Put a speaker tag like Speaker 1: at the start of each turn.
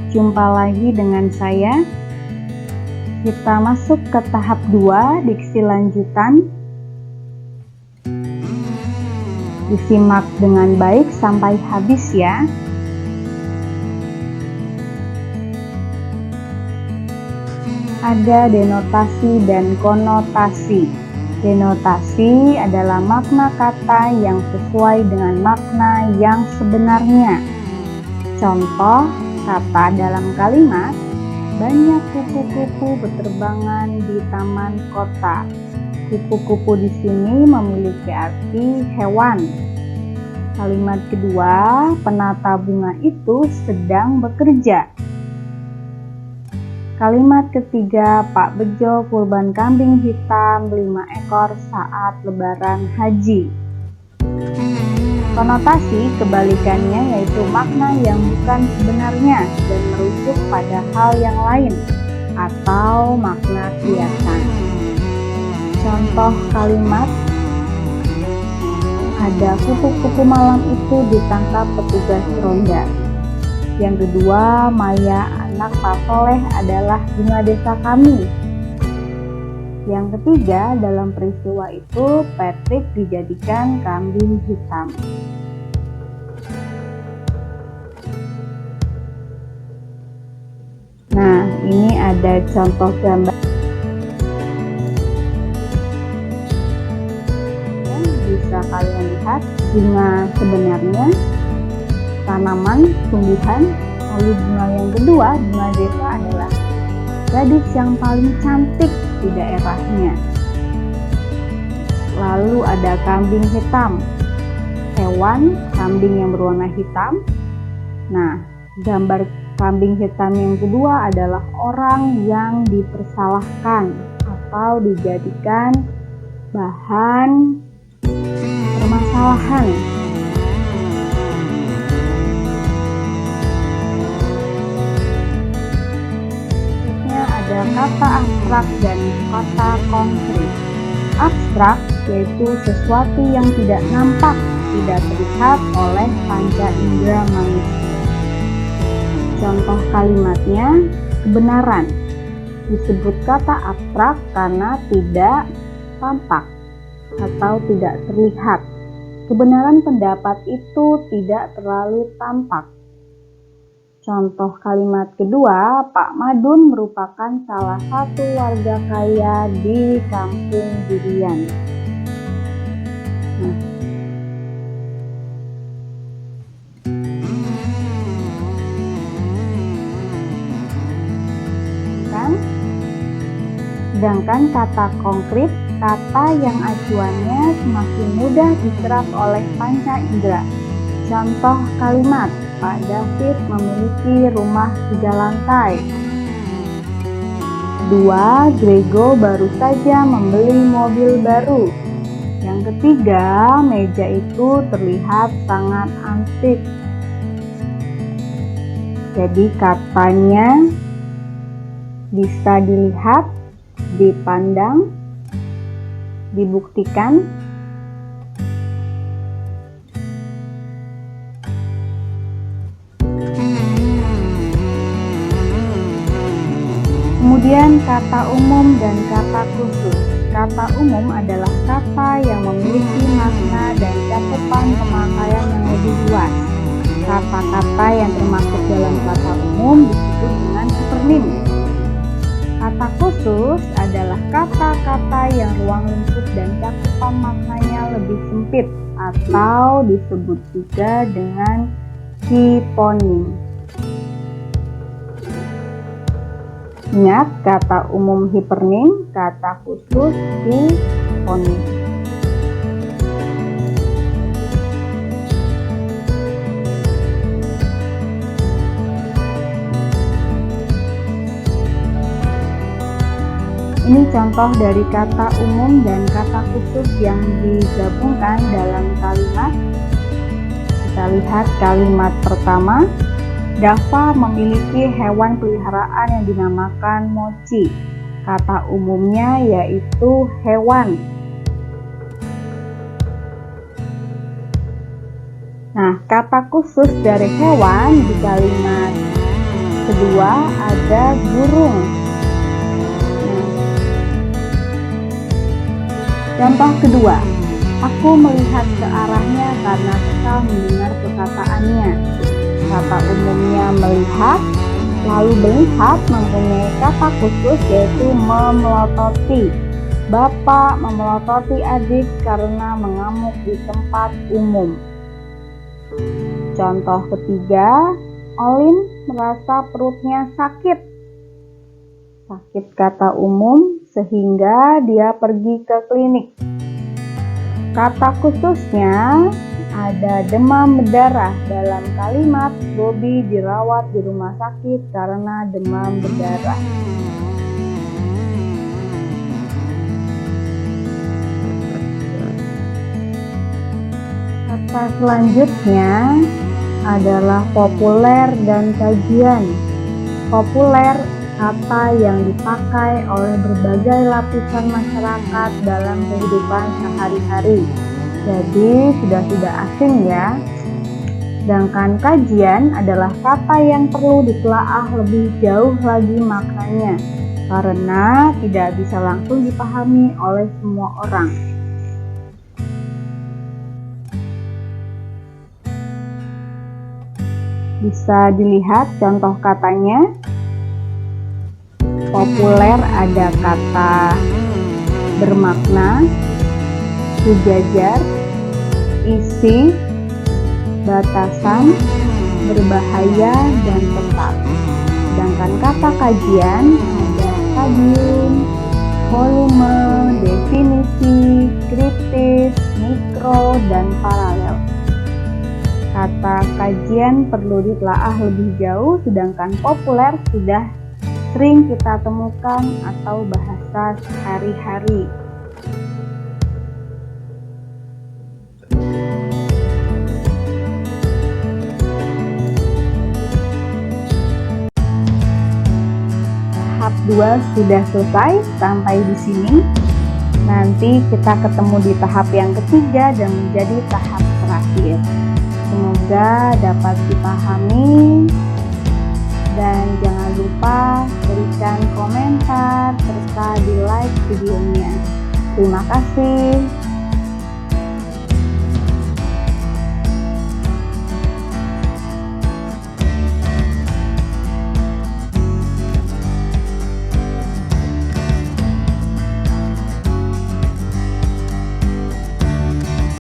Speaker 1: Jumpa lagi dengan saya. Kita masuk ke tahap 2, diksi lanjutan. Disimak dengan baik sampai habis ya. Ada denotasi dan konotasi. Denotasi adalah makna kata yang sesuai dengan makna yang sebenarnya. Contoh kata dalam kalimat, banyak kupu-kupu berterbangan di taman kota. Kupu-kupu di sini memiliki arti hewan. Kalimat kedua, penata bunga itu sedang bekerja. Kalimat ketiga, Pak Bejo kurban kambing hitam 5 ekor saat lebaran haji. Konotasi kebalikannya yaitu makna yang bukan sebenarnya dan merujuk pada hal yang lain atau makna kiasan. Contoh kalimat, ada kupu-kupu malam itu ditangkap petugas ronda. Yang kedua, Maya anak Pak Soleh adalah bunga desa kami. Yang ketiga, dalam peristiwa itu Patrick dijadikan kambing hitam. Nah, ini ada contoh gambar. Bisa kalian lihat bunga sebenarnya, tanaman, tumbuhan. Lalu bunga yang kedua, bunga desa adalah gadis yang paling cantik di daerahnya. Lalu ada kambing hitam, hewan kambing yang berwarna hitam. Nah, gambar kambing hitam yang kedua adalah orang yang dipersalahkan atau dijadikan bahan permasalahan. Ada kata abstrak dan kata konkret. Abstrak yaitu sesuatu yang tidak nampak, tidak terlihat oleh panca indera manusia. Contoh kalimatnya, kebenaran. Disebut kata abstrak karena tidak tampak atau tidak terlihat. Kebenaran pendapat itu tidak terlalu tampak. Contoh kalimat kedua, Pak Madun merupakan salah satu warga kaya di Kampung Durian. Sedangkan kata konkret, kata yang acuannya semakin mudah diserap oleh panca indera. Contoh kalimat, Pak David memiliki rumah 3 lantai. 2. Grego baru saja membeli mobil baru. Yang ketiga, meja itu terlihat sangat antik. Jadi katanya bisa dilihat, dipandang, dibuktikan. Kemudian kata umum dan kata khusus. Kata umum adalah kata yang memiliki makna dan cakupan pemakaian yang lebih luas. Kata-kata yang termasuk dalam kata umum disebut dengan hipernim. Kata khusus adalah kata-kata yang ruang lingkup dan cakupan maknanya lebih sempit atau disebut juga dengan hiponim. Ingat, kata umum hipernim, kata khusus hiponim. Ini contoh dari kata umum dan kata khusus yang digabungkan dalam kalimat. Kita lihat kalimat pertama. Dava memiliki hewan peliharaan yang dinamakan Mochi. Kata umumnya yaitu hewan. Nah, kata khusus dari hewan di kalimat kedua ada burung. Contoh kedua, aku melihat ke arahnya karena kesal mendengar perkataannya. Kata umumnya melihat, lalu melihat mempunyai kata khusus yaitu memelototi. Bapak memelototi adik karena mengamuk di tempat umum. Contoh ketiga, Olin merasa perutnya sakit. Sakit kata umum sehingga dia pergi ke klinik. Kata khususnya ada demam berdarah. Dalam kalimat Bobby dirawat di rumah sakit karena demam berdarah. Kata selanjutnya adalah populer dan kajian. Populer kata yang dipakai oleh berbagai lapisan masyarakat dalam kehidupan sehari-hari. Jadi sudah tidak asing ya. Sedangkan kajian adalah kata yang perlu ditelaah lebih jauh lagi maknanya, karena tidak bisa langsung dipahami oleh semua orang. Bisa dilihat contoh katanya. Populer ada kata bermakna, sejajar, isi, batasan, berbahaya, dan tepat. Sedangkan kata kajian ada stadium, volume, definisi, kritis, mikro, dan paralel. Kata kajian perlu ditelaah lebih jauh, sedangkan populer sudah sering kita temukan atau bahasa sehari-hari. Tahap 2 sudah selesai sampai di sini. Nanti kita ketemu di tahap yang ketiga dan menjadi tahap terakhir. Semoga dapat dipahami dan jangan lupa berikan komentar serta di like videonya. Terima kasih.